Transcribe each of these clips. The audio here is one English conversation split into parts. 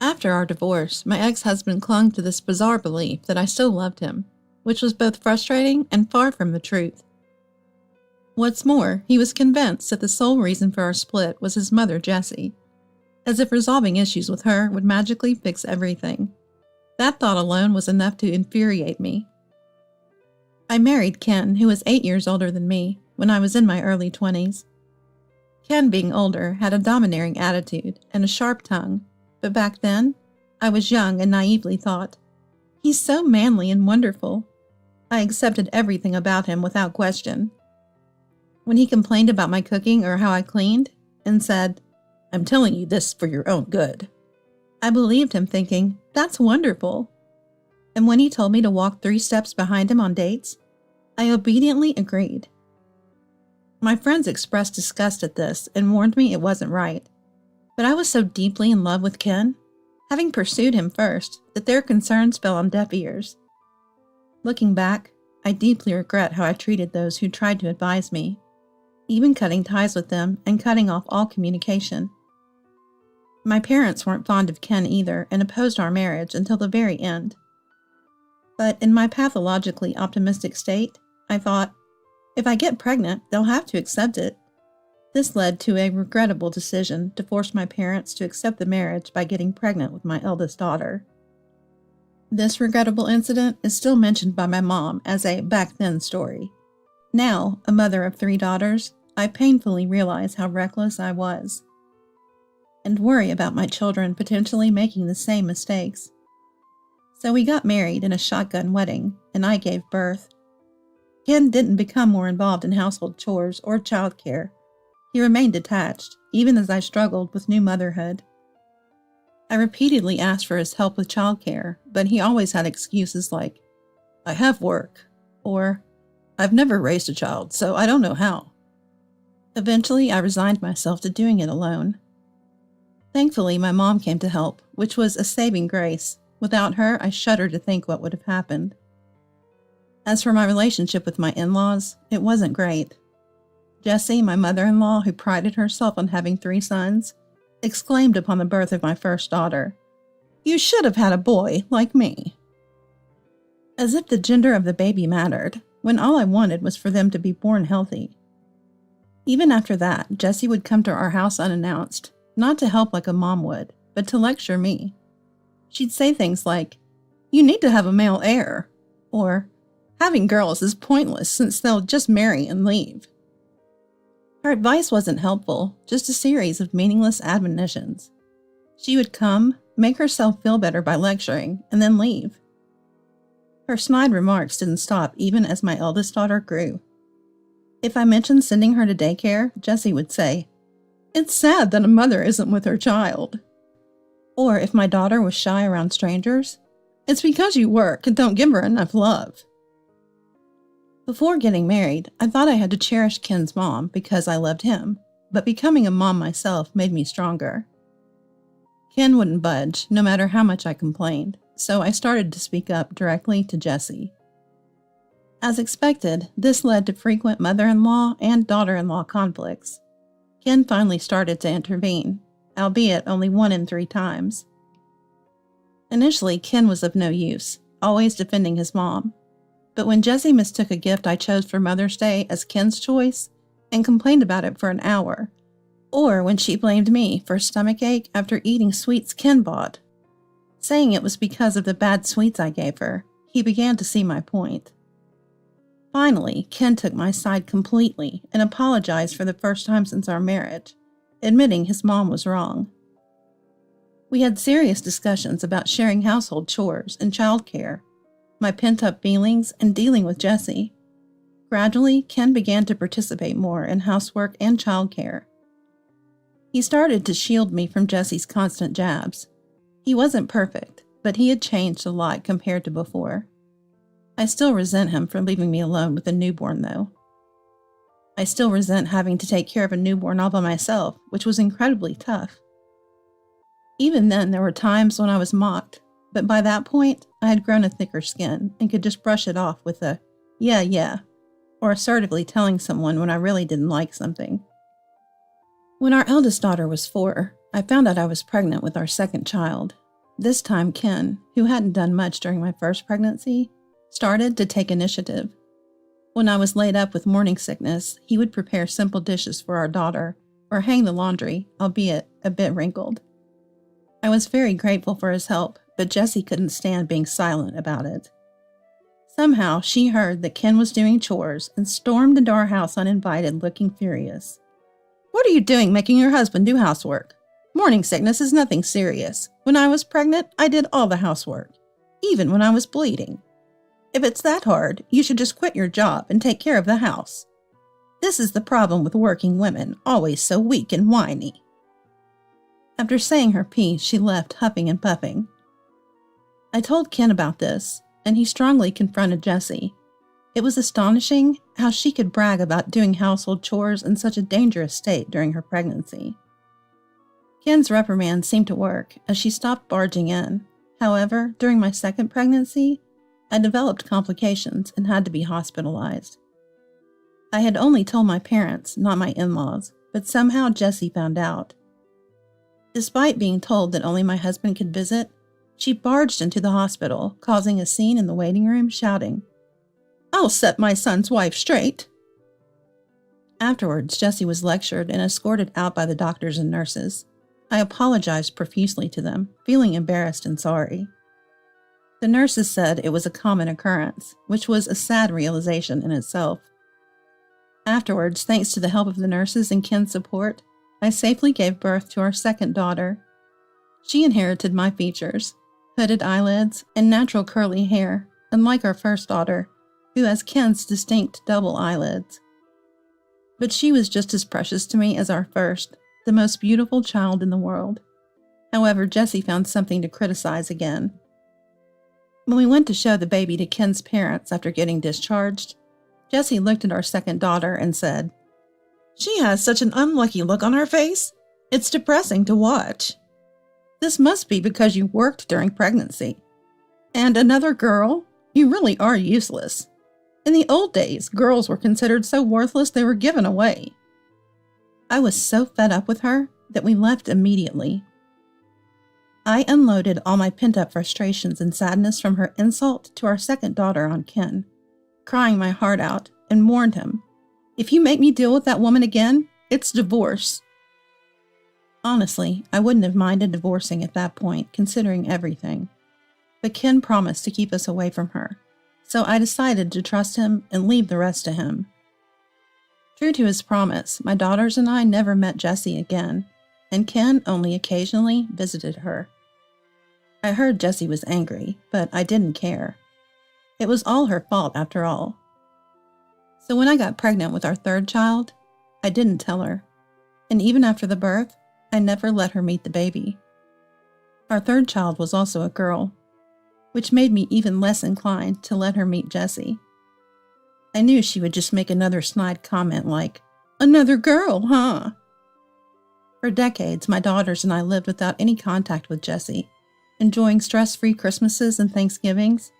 After our divorce, my ex-husband clung to this bizarre belief that I still loved him, which was both frustrating and far from the truth. What's more, he was convinced that the sole reason for our split was his mother, Jessie, as if resolving issues with her would magically fix everything. That thought alone was enough to infuriate me. I married Ken, who was 8 years older than me, when I was in my early 20s. Ken, being older, had a domineering attitude and a sharp tongue, but back then, I was young and naively thought, "He's so manly and wonderful." I accepted everything about him without question. When he complained about my cooking or how I cleaned, and said, "I'm telling you this for your own good," I believed him, thinking, "That's wonderful." And when he told me to walk 3 steps behind him on dates, I obediently agreed. My friends expressed disgust at this and warned me it wasn't right, but I was so deeply in love with Ken, having pursued him first, that their concerns fell on deaf ears. Looking back, I deeply regret how I treated those who tried to advise me, even cutting ties with them and cutting off all communication. My parents weren't fond of Ken either and opposed our marriage until the very end. But in my pathologically optimistic state, I thought, if I get pregnant, they'll have to accept it. This led to a regrettable decision to force my parents to accept the marriage by getting pregnant with my eldest daughter. This regrettable incident is still mentioned by my mom as a back then story. Now, a mother of 3 daughters, I painfully realize how reckless I was, and worry about my children potentially making the same mistakes. So we got married in a shotgun wedding, and I gave birth. Ken didn't become more involved in household chores or childcare. He remained detached, even as I struggled with new motherhood. I repeatedly asked for his help with childcare, but he always had excuses like, "I have work," or "I've never raised a child, so I don't know how." Eventually, I resigned myself to doing it alone. Thankfully, my mom came to help, which was a saving grace. Without her, I shudder to think what would have happened. As for my relationship with my in-laws, it wasn't great. Jessie, my mother-in-law, who prided herself on having 3 sons, exclaimed upon the birth of my first daughter, "You should have had a boy like me." As if the gender of the baby mattered, when all I wanted was for them to be born healthy. Even after that, Jessie would come to our house unannounced, not to help like a mom would, but to lecture me. She'd say things like, "You need to have a male heir," or "Having girls is pointless since they'll just marry and leave." Her advice wasn't helpful, just a series of meaningless admonitions. She would come, make herself feel better by lecturing, and then leave. Her snide remarks didn't stop even as my eldest daughter grew. If I mentioned sending her to daycare, Jessie would say, "It's sad that a mother isn't with her child." Or if my daughter was shy around strangers, "It's because you work and don't give her enough love." Before getting married, I thought I had to cherish Ken's mom because I loved him, but becoming a mom myself made me stronger. Ken wouldn't budge, no matter how much I complained, so I started to speak up directly to Jessie. As expected, this led to frequent mother-in-law and daughter-in-law conflicts. Ken finally started to intervene, albeit only 1 in 3 times. Initially, Ken was of no use, always defending his mom. But when Jessie mistook a gift I chose for Mother's Day as Ken's choice and complained about it for an hour, or when she blamed me for a stomachache after eating sweets Ken bought, saying it was because of the bad sweets I gave her, he began to see my point. Finally, Ken took my side completely and apologized for the first time since our marriage, admitting his mom was wrong. We had serious discussions about sharing household chores and childcare, my pent-up feelings, and dealing with Jessie. Gradually, Ken began to participate more in housework and childcare. He started to shield me from Jessie's constant jabs. He wasn't perfect, but he had changed a lot compared to before. I still resent him for leaving me alone with a newborn, though. I still resent having to take care of a newborn all by myself, which was incredibly tough. Even then, there were times when I was mocked, but by that point, I had grown a thicker skin and could just brush it off with a, yeah, or assertively telling someone when I really didn't like something. When our eldest daughter was 4, I found out I was pregnant with our second child. This time Ken, who hadn't done much during my first pregnancy, started to take initiative. When I was laid up with morning sickness, he would prepare simple dishes for our daughter or hang the laundry, albeit a bit wrinkled. I was very grateful for his help, but Jessie couldn't stand being silent about it. Somehow, she heard that Ken was doing chores and stormed into our house uninvited, looking furious. "What are you doing making your husband do housework? Morning sickness is nothing serious. When I was pregnant, I did all the housework, even when I was bleeding. If it's that hard, you should just quit your job and take care of the house. This is the problem with working women, always so weak and whiny." After saying her piece, she left huffing and puffing. I told Ken about this, and he strongly confronted Jessie. It was astonishing how she could brag about doing household chores in such a dangerous state during her pregnancy. Ken's reprimand seemed to work as she stopped barging in. However, during my second pregnancy, I developed complications and had to be hospitalized. I had only told my parents, not my in-laws, but somehow Jessie found out. Despite being told that only my husband could visit, she barged into the hospital, causing a scene in the waiting room, shouting, "I'll set my son's wife straight." Afterwards, Jessie was lectured and escorted out by the doctors and nurses. I apologized profusely to them, feeling embarrassed and sorry. The nurses said it was a common occurrence, which was a sad realization in itself. Afterwards, thanks to the help of the nurses and Ken's support, I safely gave birth to our second daughter. She inherited my features, hooded eyelids, and natural curly hair, unlike our first daughter, who has Ken's distinct double eyelids. But she was just as precious to me as our first, the most beautiful child in the world. However, Jessie found something to criticize again. When we went to show the baby to Ken's parents after getting discharged, Jessie looked at our second daughter and said, "She has such an unlucky look on her face. It's depressing to watch. This must be because you worked during pregnancy. And another girl? You really are useless. In the old days, girls were considered so worthless they were given away." I was so fed up with her that we left immediately. I unloaded all my pent-up frustrations and sadness from her insult to our second daughter on Ken, crying my heart out, and warned him, "If you make me deal with that woman again, it's divorce." Honestly, I wouldn't have minded divorcing at that point, considering everything. But Ken promised to keep us away from her, so I decided to trust him and leave the rest to him. True to his promise, my daughters and I never met Jessie again, and Ken only occasionally visited her. I heard Jessie was angry, but I didn't care. It was all her fault after all. So when I got pregnant with our third child, I didn't tell her, and even after the birth, I never let her meet the baby. Our third child was also a girl, which made me even less inclined to let her meet Jessie. I knew she would just make another snide comment like, "Another girl, huh?" For decades, my daughters and I lived without any contact with Jessie, enjoying stress-free Christmases and Thanksgivings,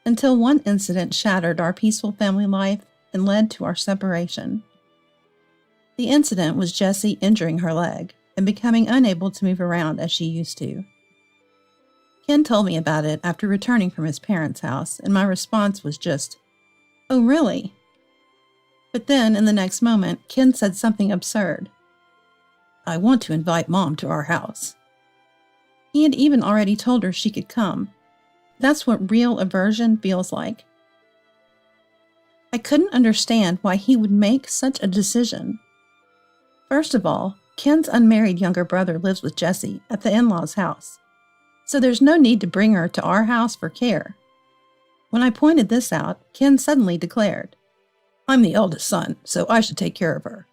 until one incident shattered our peaceful family life and led to our separation. The incident was Jessie injuring her leg and becoming unable to move around as she used to. Ken told me about it after returning from his parents' house, and my response was just, "Oh, really?" But then, in the next moment, Ken said something absurd. "I want to invite Mom to our house." He had even already told her she could come. That's what real aversion feels like. I couldn't understand why he would make such a decision. First of all, Ken's unmarried younger brother lives with Jessie at the in-laws' house, so there's no need to bring her to our house for care. When I pointed this out, Ken suddenly declared, "I'm the eldest son, so I should take care of her,"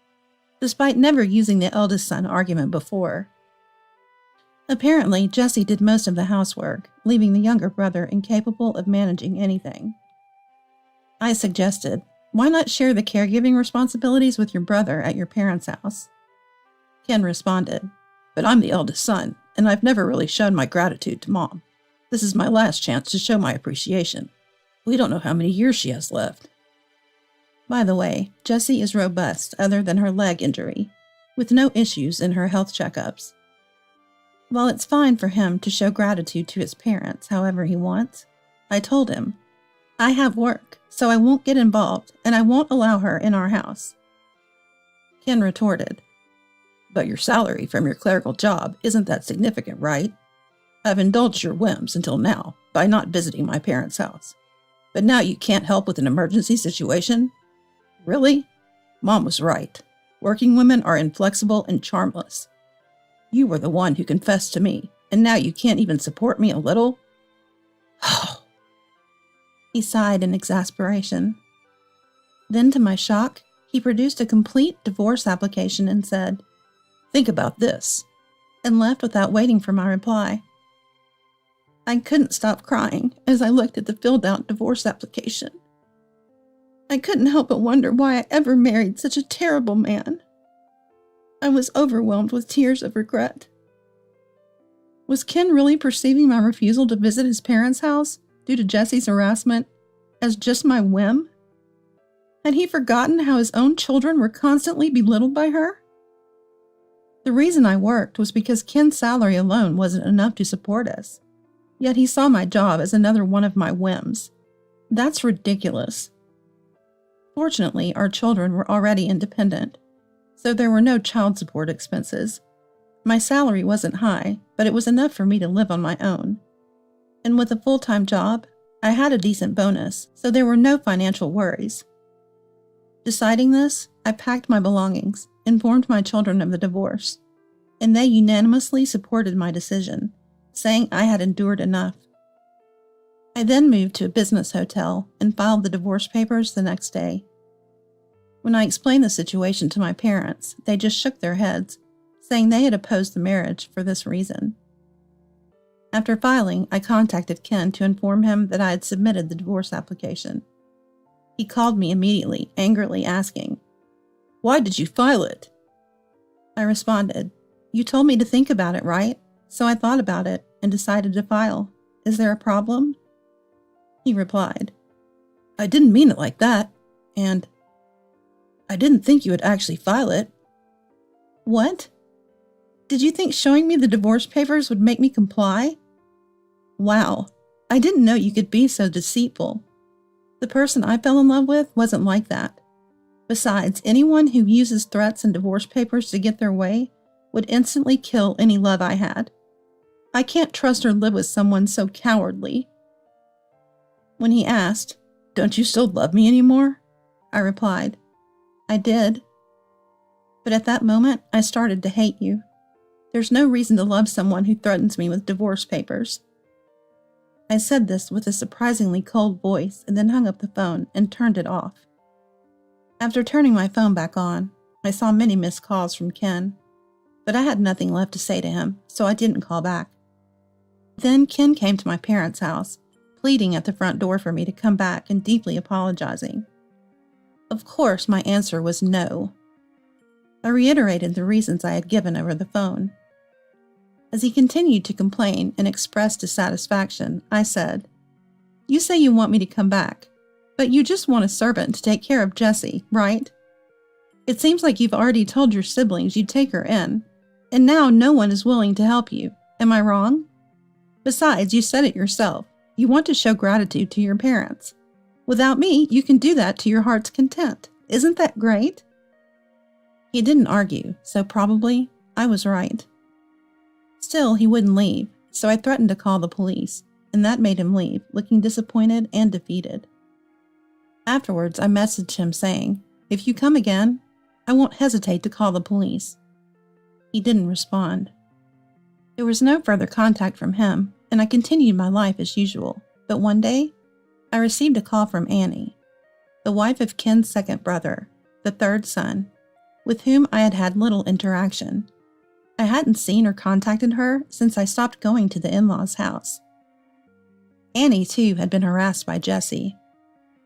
despite never using the eldest son argument before. Apparently, Jessie did most of the housework, leaving the younger brother incapable of managing anything. I suggested, why not share the caregiving responsibilities with your brother at your parents' house? Ken responded, "But I'm the eldest son, and I've never really shown my gratitude to Mom. This is my last chance to show my appreciation. We don't know how many years she has left." By the way, Jessie is robust other than her leg injury, with no issues in her health checkups. While it's fine for him to show gratitude to his parents however he wants, I told him, I have work, so I won't get involved and I won't allow her in our house. Ken retorted, but your salary from your clerical job isn't that significant, right? I've indulged your whims until now by not visiting my parents' house. But now you can't help with an emergency situation? Really? Mom was right. Working women are inflexible and charmless. You were the one who confessed to me, and now you can't even support me a little? He sighed in exasperation. Then, to my shock, he produced a complete divorce application and said, think about this, and left without waiting for my reply. I couldn't stop crying as I looked at the filled-out divorce application. I couldn't help but wonder why I ever married such a terrible man. I was overwhelmed with tears of regret. Was Ken really perceiving my refusal to visit his parents' house due to Jesse's harassment as just my whim? Had he forgotten how his own children were constantly belittled by her? The reason I worked was because Ken's salary alone wasn't enough to support us. Yet he saw my job as another one of my whims. That's ridiculous. Fortunately, our children were already independent, so there were no child support expenses. My salary wasn't high, but it was enough for me to live on my own. And with a full-time job, I had a decent bonus, so there were no financial worries. Deciding this, I packed my belongings, informed my children of the divorce, and they unanimously supported my decision, saying I had endured enough. I then moved to a business hotel and filed the divorce papers the next day. When I explained the situation to my parents, they just shook their heads, saying they had opposed the marriage for this reason. After filing, I contacted Ken to inform him that I had submitted the divorce application. He called me immediately, angrily asking, "Why did you file it?" I responded, "You told me to think about it, right? So I thought about it and decided to file. Is there a problem?" He replied, "I didn't mean it like that, and I didn't think you would actually file it." What? Did you think showing me the divorce papers would make me comply? Wow, I didn't know you could be so deceitful. The person I fell in love with wasn't like that. Besides, anyone who uses threats and divorce papers to get their way would instantly kill any love I had. I can't trust or live with someone so cowardly. When he asked, "Don't you still love me anymore?" I replied, "I did. But at that moment, I started to hate you. There's no reason to love someone who threatens me with divorce papers." I said this with a surprisingly cold voice and then hung up the phone and turned it off. After turning my phone back on, I saw many missed calls from Ken, but I had nothing left to say to him, so I didn't call back. Then Ken came to my parents' house, pleading at the front door for me to come back and deeply apologizing. Of course, my answer was no. I reiterated the reasons I had given over the phone. As he continued to complain and express dissatisfaction, I said, "You say you want me to come back, but you just want a servant to take care of Jessie, right? It seems like you've already told your siblings you'd take her in, and now no one is willing to help you. Am I wrong? Besides, you said it yourself. You want to show gratitude to your parents. Without me, you can do that to your heart's content. Isn't that great?" He didn't argue, so probably I was right. Still, he wouldn't leave, so I threatened to call the police, and that made him leave, looking disappointed and defeated. Afterwards, I messaged him saying, "If you come again, I won't hesitate to call the police." He didn't respond. There was no further contact from him, and I continued my life as usual, but one day, I received a call from Annie, the wife of Ken's second brother, the third son, with whom I had had little interaction. I hadn't seen or contacted her since I stopped going to the in-laws' house. Annie, too, had been harassed by Jesse.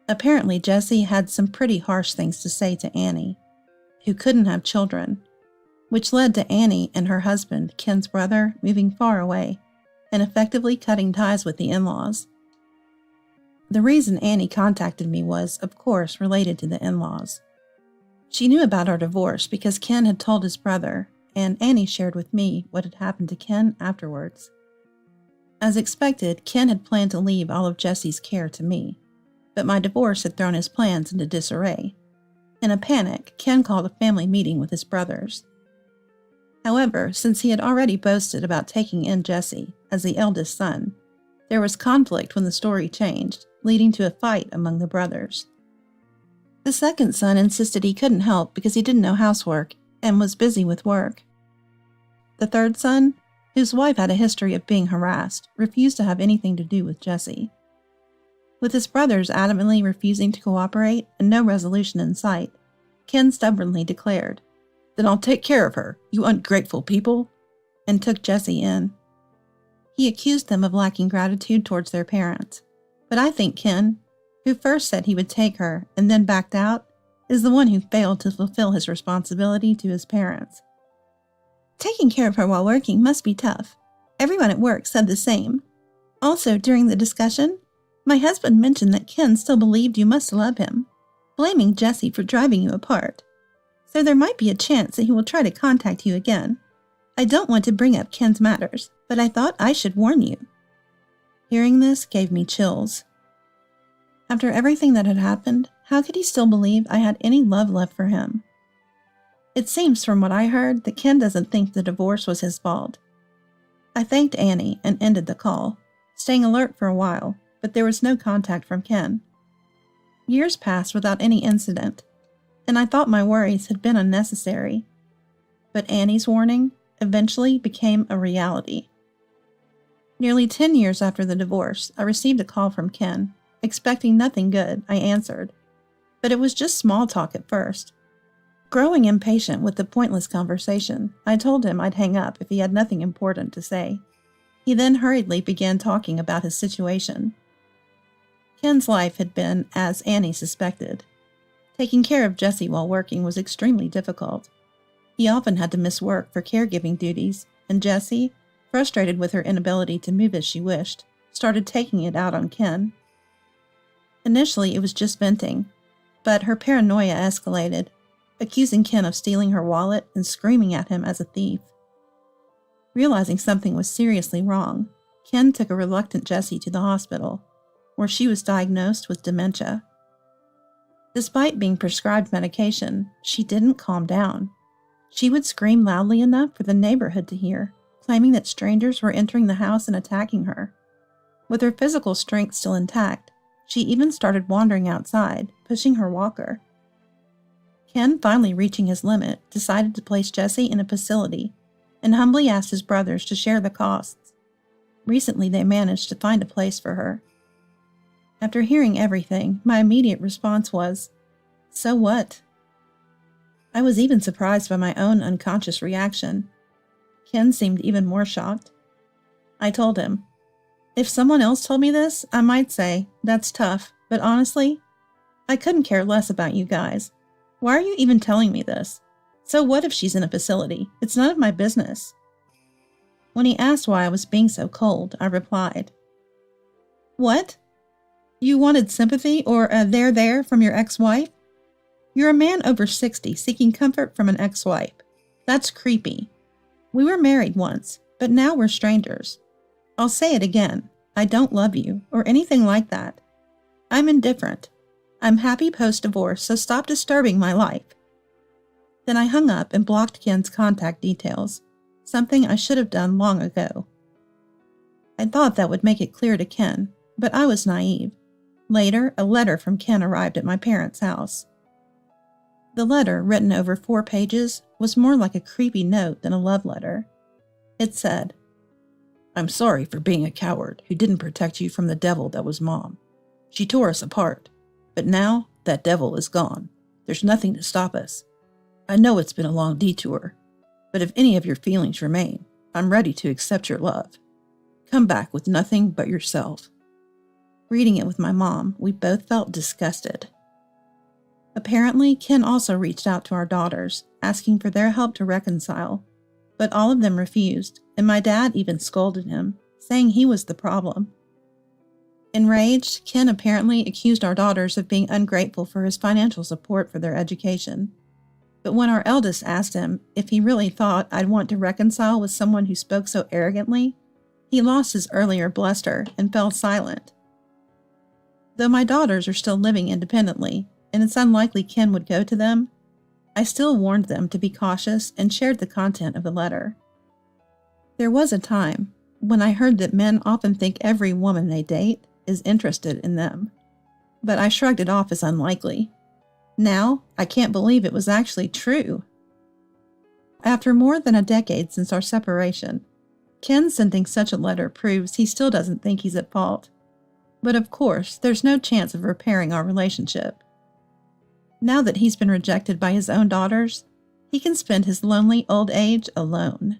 Apparently, Jesse had some pretty harsh things to say to Annie, who couldn't have children, which led to Annie and her husband, Ken's brother, moving far away and effectively cutting ties with the in-laws. The reason Annie contacted me was, of course, related to the in-laws. She knew about our divorce because Ken had told his brother, and Annie shared with me what had happened to Ken afterwards. As expected, Ken had planned to leave all of Jesse's care to me, but my divorce had thrown his plans into disarray. In a panic, Ken called a family meeting with his brothers. However, since he had already boasted about taking in Jesse as the eldest son, there was conflict when the story changed, leading to a fight among the brothers. The second son insisted he couldn't help because he didn't know housework and was busy with work. The third son, whose wife had a history of being harassed, refused to have anything to do with Jesse. With his brothers adamantly refusing to cooperate and no resolution in sight, Ken stubbornly declared, "Then I'll take care of her, you ungrateful people," and took Jesse in. He accused them of lacking gratitude towards their parents, but I think Ken, who first said he would take her and then backed out, is the one who failed to fulfill his responsibility to his parents. Taking care of her while working must be tough. Everyone at work said the same. Also, during the discussion, my husband mentioned that Ken still believed you must love him, blaming Jesse for driving you apart. So there might be a chance that he will try to contact you again. I don't want to bring up Ken's matters, but I thought I should warn you. Hearing this gave me chills. After everything that had happened, how could he still believe I had any love left for him? It seems from what I heard that Ken doesn't think the divorce was his fault. I thanked Annie and ended the call, staying alert for a while, but there was no contact from Ken. Years passed without any incident, and I thought my worries had been unnecessary. But Annie's warning eventually became a reality. Nearly 10 years after the divorce, I received a call from Ken. Expecting nothing good, I answered, but it was just small talk at first. Growing impatient with the pointless conversation, I told him I'd hang up if he had nothing important to say. He then hurriedly began talking about his situation. Ken's life had been as Annie suspected. Taking care of Jesse while working was extremely difficult. He often had to miss work for caregiving duties, and Jessie, frustrated with her inability to move as she wished, started taking it out on Ken. Initially, it was just venting, but her paranoia escalated, accusing Ken of stealing her wallet and screaming at him as a thief. Realizing something was seriously wrong, Ken took a reluctant Jessie to the hospital, where she was diagnosed with dementia. Despite being prescribed medication, she didn't calm down. She would scream loudly enough for the neighborhood to hear, claiming that strangers were entering the house and attacking her. With her physical strength still intact, she even started wandering outside, pushing her walker. Ken, finally reaching his limit, decided to place Jessie in a facility and humbly asked his brothers to share the costs. Recently, they managed to find a place for her. After hearing everything, my immediate response was, "So what?" I was even surprised by my own unconscious reaction. Ken seemed even more shocked. I told him, "If someone else told me this, I might say, that's tough, but honestly, I couldn't care less about you guys. Why are you even telling me this? So what if she's in a facility? It's none of my business." When he asked why I was being so cold, I replied, "What? You wanted sympathy or a there from your ex-wife? You're a man over 60 seeking comfort from an ex-wife. That's creepy. We were married once, but now we're strangers. I'll say it again. I don't love you or anything like that. I'm indifferent. I'm happy post-divorce, so stop disturbing my life." Then I hung up and blocked Ken's contact details, something I should have done long ago. I thought that would make it clear to Ken, but I was naive. Later, a letter from Ken arrived at my parents' house. The letter, written over 4 pages, was more like a creepy note than a love letter. It said, "I'm sorry for being a coward who didn't protect you from the devil that was Mom. She tore us apart, but now that devil is gone. There's nothing to stop us. I know it's been a long detour, but if any of your feelings remain, I'm ready to accept your love. Come back with nothing but yourself." Reading it with my mom, we both felt disgusted. Apparently, Ken also reached out to our daughters, asking for their help to reconcile, but all of them refused, and my dad even scolded him, saying he was the problem. Enraged, Ken apparently accused our daughters of being ungrateful for his financial support for their education. But when our eldest asked him if he really thought I'd want to reconcile with someone who spoke so arrogantly, he lost his earlier bluster and fell silent. Though my daughters are still living independently, and it's unlikely Ken would go to them, I still warned them to be cautious and shared the content of the letter. There was a time when I heard that men often think every woman they date is interested in them, but I shrugged it off as unlikely. Now, I can't believe it was actually true. After more than a decade since our separation, Ken sending such a letter proves he still doesn't think he's at fault. But of course, there's no chance of repairing our relationship. Now that he's been rejected by his own daughters, he can spend his lonely old age alone.